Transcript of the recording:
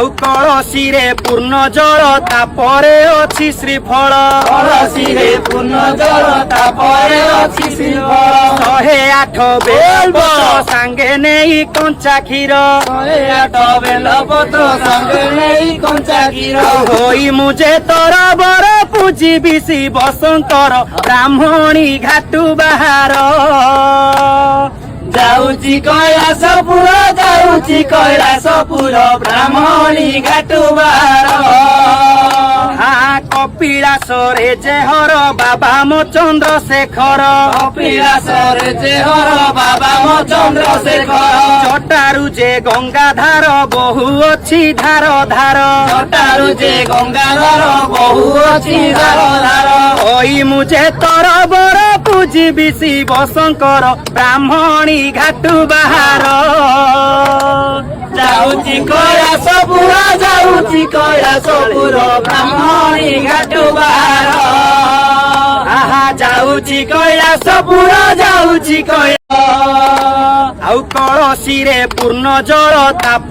ଆଉ କଳସୀରେ ପୂର୍ଣ୍ଣ ଜଳ ତାପରେ ଅଛି ଶ୍ରୀଫଳ। କଳସୀରେ ପୂର୍ଣ୍ଣ ଜଳ ତାପରେ ଅଛି ଶ୍ରୀଫଳ। 108 ବେଲପତ୍ର ସାଙ୍ଗେ ନେଇ କଞ୍ଚା କ୍ଷୀର। 108 ବେଲପତ୍ର ସାଙ୍ଗେ ନେଇ କଞ୍ଚା କ୍ଷୀର। ହୋଇ ମୁଁ ଯେ ତୋର ବର ପୂଜିବି ଶିବ ଶଙ୍କର ବ୍ରାହ୍ମଣୀ ଘାଟୁ ବାହାର। ଯାଉଛି କୈଳାସପୁର ଯାଉଛି କୈଳାସପୁର ବ୍ରାହ୍ମଣୀ ଘାଟୁ ବାହାର। କପିଳାସରେ ଯେ ହର ବାବା ମୋ ଚନ୍ଦ୍ରଶେଖର। କପିଳାସରେ ଯେ ହର ବାବା ମୋ ଚନ୍ଦ୍ରଶେଖର। ଜଟାରୁ ଯେ ଗଙ୍ଗାଧାର ବହୁ ଅଛି ଧାର ଧାର। ଜଟାରୁ ଯେ ଗଙ୍ଗାଧର ବହୁ ଅଛି ଧାର ଧାର। ହୋଇ ମୁଁ ଯେ ତୋର ବର ପୂଜିବି ଶିବ ଶଙ୍କର ବ୍ରାହ୍ମଣୀ ଘାଟୁ ବାହାର। ଯାଉଛି କୈଳାସପୁର ଯାଉଛି କୈଳାସପୁର ବ୍ରାହ୍ମଣୀ ଘାଟୁ ବାହାର। ଯାଉଛି କୈଳାସପୁର ଯାଉଛି ଆଉ କଳସୀରେ ପୂର୍ଣ୍ଣ ଜଳ ତାପ